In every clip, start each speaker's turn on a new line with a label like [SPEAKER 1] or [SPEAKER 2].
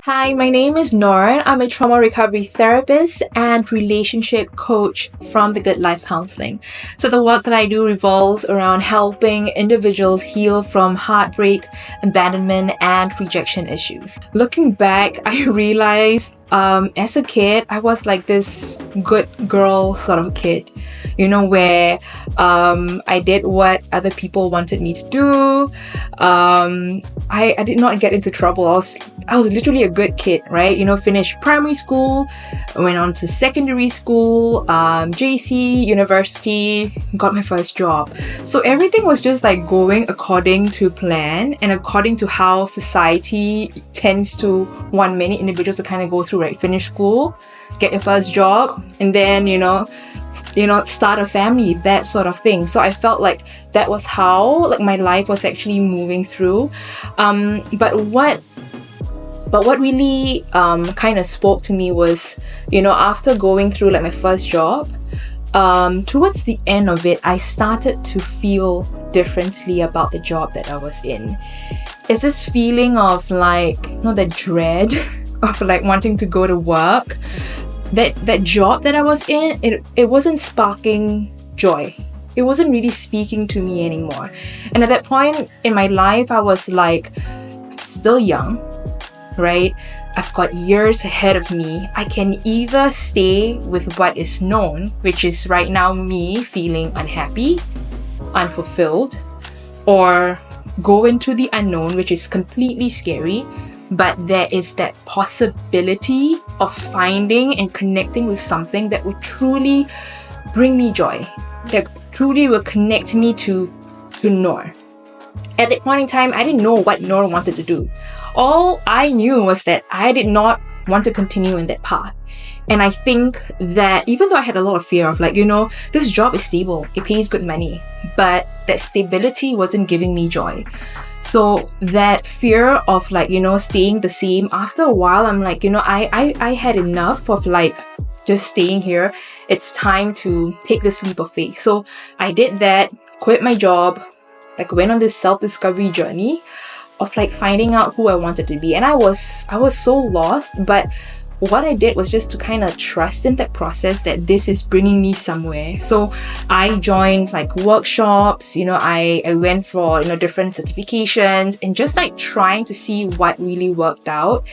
[SPEAKER 1] Hi, my name is Nur. I'm a trauma recovery therapist and relationship coach from the Good Life Counseling. So the work that I do revolves around helping individuals heal from heartbreak, abandonment, and rejection issues. Looking back, I realized as a kid, I was like this good girl sort of kid, where I did what other people wanted me to do. I did not get into trouble. I was literally a good kid, right? Finished primary school, went on to secondary school, JC, university, got my first job. So everything was just like going according to plan and according to how society tends to want many individuals to kind of go through, right? Finish school, get your first job, and then, start a family, that sort of thing. So I felt like that was how my life was actually moving through. But what really kind of spoke to me was, after going through my first job, towards the end of it, I started to feel differently about the job that I was in. It's this feeling of the dread of wanting to go to work. That job that I was in, it wasn't sparking joy. It wasn't really speaking to me anymore. And at that point in my life, I was still young, right? I've got years ahead of me. I can either stay with what is known, which is right now me feeling unhappy, unfulfilled, or go into the unknown, which is completely scary. But there is that possibility of finding and connecting with something that will truly bring me joy, that truly will connect me to Nur. At that point in time, I didn't know what Nur wanted to do. All I knew was that I did not want to continue in that path. And I think that even though I had a lot of fear of this job is stable, it pays good money, but that stability wasn't giving me joy. So that fear of staying the same, after a while, I'm I had enough of just staying here. It's time to take this leap of faith. So I did that, quit my job, went on this self-discovery journey of finding out who I wanted to be. And I was so lost, but what I did was just to kind of trust in that process that this is bringing me somewhere. So I joined workshops, I went for different certifications and just trying to see what really worked out.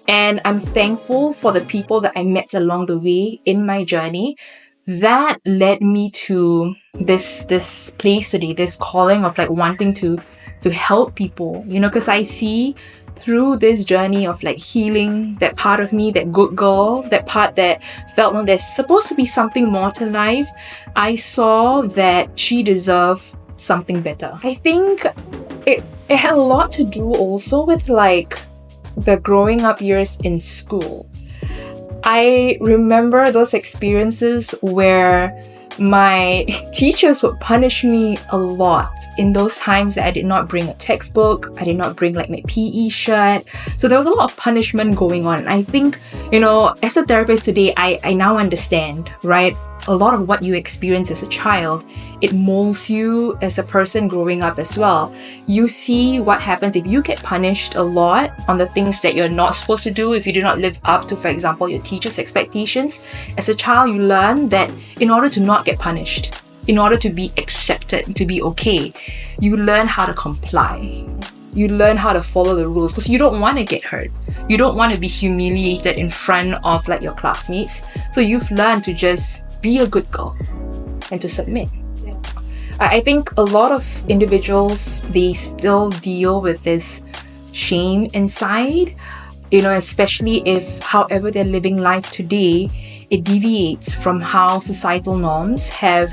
[SPEAKER 1] And I'm thankful for the people that I met along the way in my journey. That led me to this place today, this calling of wanting to help people, because I see through this journey of healing that part of me, that good girl, that part that felt there's supposed to be something more to life, I saw that she deserved something better. I think it had a lot to do also with the growing up years in school. I remember those experiences where my teachers would punish me a lot in those times that I did not bring a textbook, I did not bring my PE shirt. So there was a lot of punishment going on. I think, as a therapist today, I now understand, right? A lot of what you experience as a child, it molds you as a person growing up as well. You see what happens if you get punished a lot on the things that you're not supposed to do, if you do not live up to, for example, your teacher's expectations. As a child, you learn that in order to not get punished, in order to be accepted, to be okay, you learn how to comply. You learn how to follow the rules because you don't want to get hurt. You don't want to be humiliated in front of your classmates. So you've learned to just be a good girl and to submit. I think a lot of individuals, they still deal with this shame inside, especially if however they're living life today, it deviates from how societal norms have,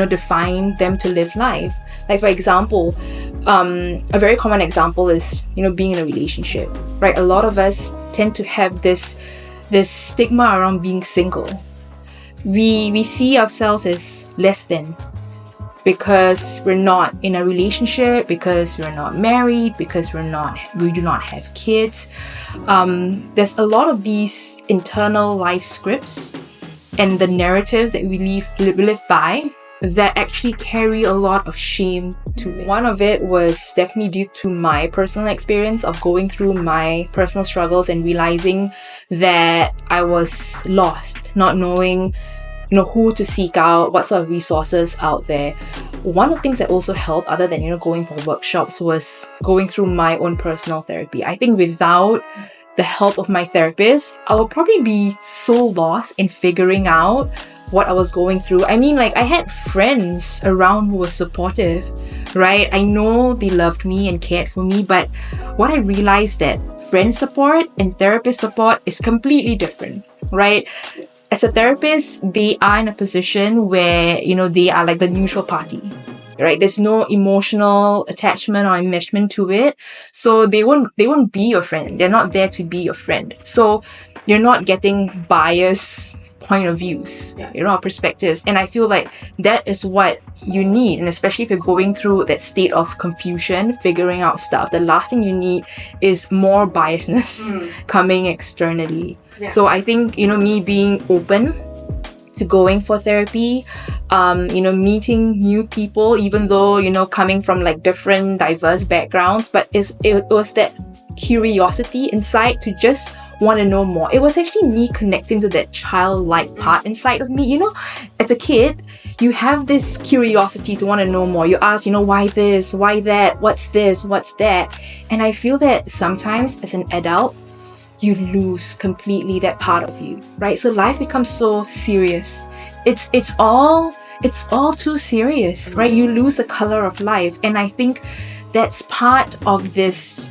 [SPEAKER 1] defined them to live life. For example, a very common example is, being in a relationship, right? A lot of us tend to have this stigma around being single. We see ourselves as less than because we're not in a relationship, because we're not married, because we do not have kids. There's a lot of these internal life scripts and the narratives that we live by that actually carry a lot of shame to it. One of it was definitely due to my personal experience of going through my personal struggles and realizing that I was lost, not knowing who to seek out, what sort of resources out there. One of the things that also helped, other than going for workshops, was going through my own personal therapy. I think without the help of my therapist, I would probably be so lost in figuring out what I was going through. I mean, I had friends around who were supportive, right? I know they loved me and cared for me, but what I realized that friend support and therapist support is completely different, right? As a therapist, they are in a position where, they are like the neutral party, right? There's no emotional attachment or enmeshment to it. So they won't be your friend. They're not there to be your friend. So you're not getting biased point of views, perspectives. And I feel like that is what you need. And especially if you're going through that state of confusion, figuring out stuff, the last thing you need is more biasness coming externally. Yeah. So I think, me being open to going for therapy, meeting new people, even though, coming from different diverse backgrounds, but it was that curiosity inside to just want to know more. It was actually me connecting to that childlike part inside of me. As a kid, you have this curiosity to want to know more. You ask, why this, why that, what's this, what's that? And I feel that sometimes as an adult, you lose completely that part of you, right? So life becomes so serious. It's all too serious, right? You lose the color of life. And I think that's part of this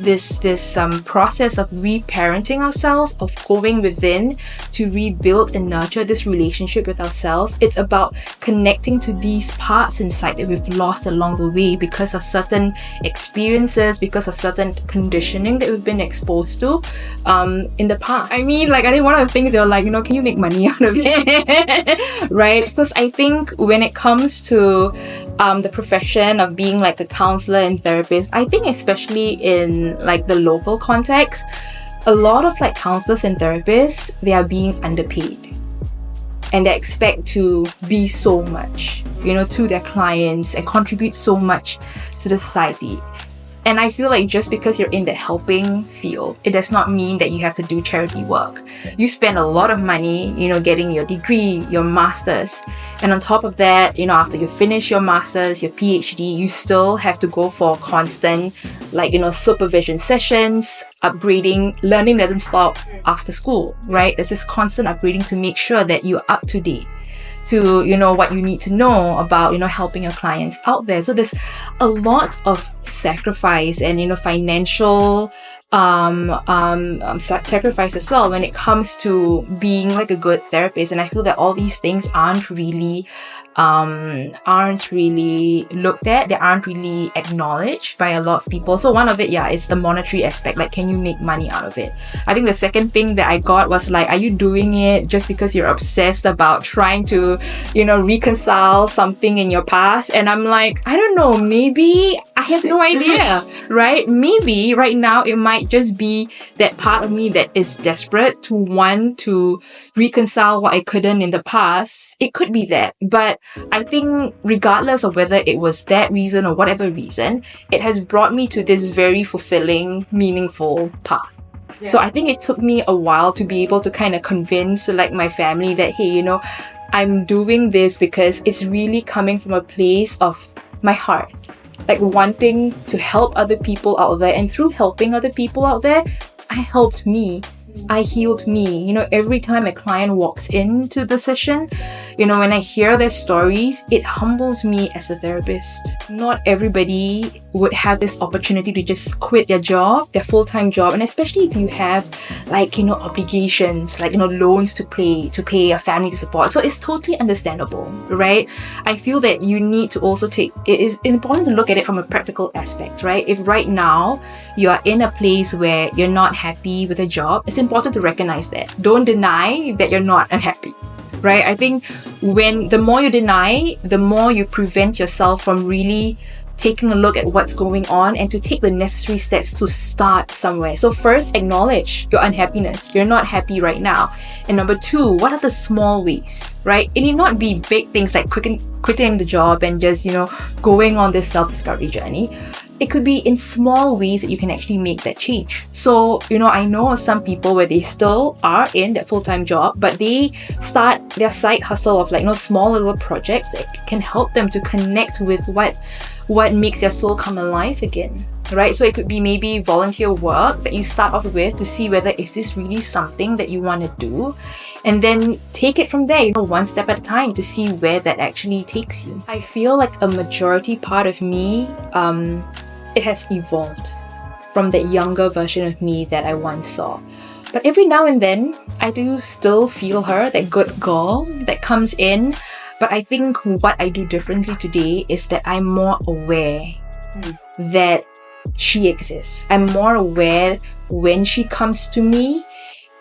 [SPEAKER 1] process of reparenting ourselves, of going within to rebuild and nurture this relationship with ourselves. It's about connecting to these parts inside that we've lost along the way because of certain experiences, because of certain conditioning that we've been exposed to in the past. I mean, I think one of the things they were like, can you make money out of it? Right? Because I think when it comes to the profession of being a counselor and therapist, I think especially in the local context, a lot of counselors and therapists, they are being underpaid and they expect to be so much, to their clients and contribute so much to the society. And I feel like just because you're in the helping field, it does not mean that you have to do charity work. You spend a lot of money, getting your degree, your master's. And on top of that, after you finish your master's, your PhD, you still have to go for constant, supervision sessions, upgrading. Learning doesn't stop after school, right? There's this constant upgrading to make sure that you're up to date to what you need to know about helping your clients out there. So there's a lot of sacrifice and financial sacrifice as well when it comes to being a good therapist. And I feel that all these things aren't really looked at. They aren't really acknowledged by a lot of people. So one of it, it's the monetary aspect. Can you make money out of it? I think the second thing that I got was are you doing it just because you're obsessed about trying to reconcile something in your past? And I'm I don't know, maybe I have no idea, right? Maybe right now it might just be that part of me that is desperate to want to reconcile what I couldn't in the past. It could be that, but I think regardless of whether it was that reason or whatever reason, it has brought me to this very fulfilling, meaningful path. Yeah. So I think it took me a while to be able to kind of convince my family that, hey, I'm doing this because it's really coming from a place of my heart. Wanting to help other people out there, and through helping other people out there, I helped me. I healed me. Every time a client walks into the session, when I hear their stories, it humbles me as a therapist. Not everybody would have this opportunity to just quit their job, their full-time job, and especially if you have obligations, loans to pay, a family to support. So it's totally understandable, right? I feel that you need to also it is important to look at it from a practical aspect, right? If right now you are in a place where you're not happy with a job, it's important to recognize that. Don't deny that you're not unhappy, right? I think the more you deny, the more you prevent yourself from really taking a look at what's going on and to take the necessary steps to start somewhere. So first, acknowledge your unhappiness. You're not happy right now. And number two, what are the small ways, right? It need not be big things like quitting the job and just, going on this self-discovery journey. It could be in small ways that you can actually make that change. So, I know of some people where they still are in that full-time job, but they start their side hustle of small little projects that can help them to connect with what makes their soul come alive again, right? So it could be maybe volunteer work that you start off with to see whether is this really something that you want to do, and then take it from there, one step at a time to see where that actually takes you. I feel like a majority part of me, it has evolved from that younger version of me that I once saw. But every now and then, I do still feel her, that good girl that comes in. But I think what I do differently today is that I'm more aware that she exists. I'm more aware when she comes to me,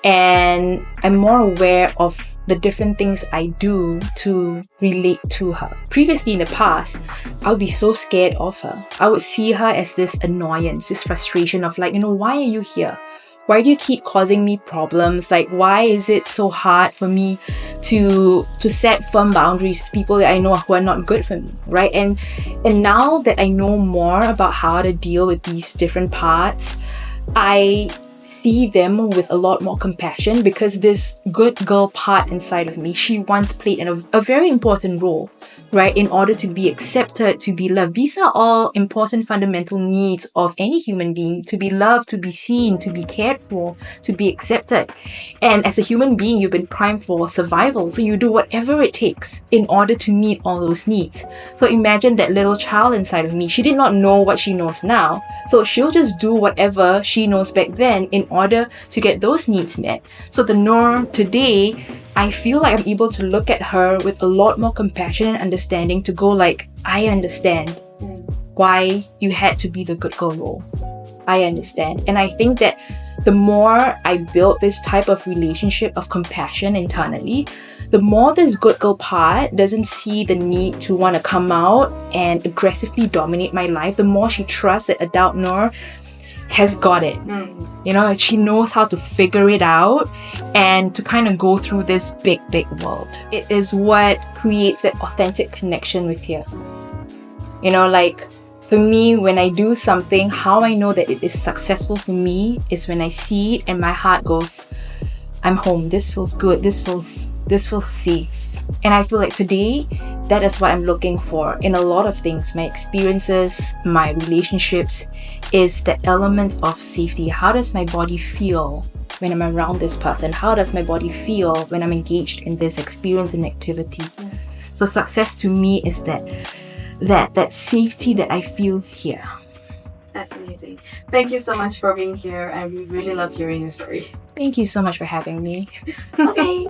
[SPEAKER 1] and I'm more aware of the different things I do to relate to her. Previously in the past, I would be so scared of her. I would see her as this annoyance, this frustration of why are you here? Why do you keep causing me problems? Why is it so hard for me to set firm boundaries to people that I know who are not good for me, right? And now that I know more about how to deal with these different parts, I see them with a lot more compassion, because this good girl part inside of me, she once played a very important role, right? In order to be accepted, to be loved. These are all important fundamental needs of any human being: to be loved, to be seen, to be cared for, to be accepted. And as a human being, you've been primed for survival. So you do whatever it takes in order to meet all those needs. So imagine that little child inside of me. She did not know what she knows now. So she'll just do whatever she knows back then in order to get those needs met. So the Nur today, I feel like I'm able to look at her with a lot more compassion and understanding, to go I understand why you had to be the good girl role. I understand. And I think that the more I build this type of relationship of compassion internally, the more this good girl part doesn't see the need to want to come out and aggressively dominate my life, the more she trusts that adult Nur has got it. She knows how to figure it out and to kind of go through this big world. It is what creates that authentic connection with her. For me, when I do something, how I know that it is successful for me is when I see it and my heart goes, I'm home. This feels good. This feels safe. And I feel like today, that is what I'm looking for in a lot of things. My experiences, my relationships, is the element of safety. How does my body feel when I'm around this person? How does my body feel when I'm engaged in this experience and activity? So success to me is that safety that I feel here.
[SPEAKER 2] That's amazing. Thank you so much for being here. I really love hearing your story.
[SPEAKER 1] Thank you so much for having me.
[SPEAKER 2] Okay.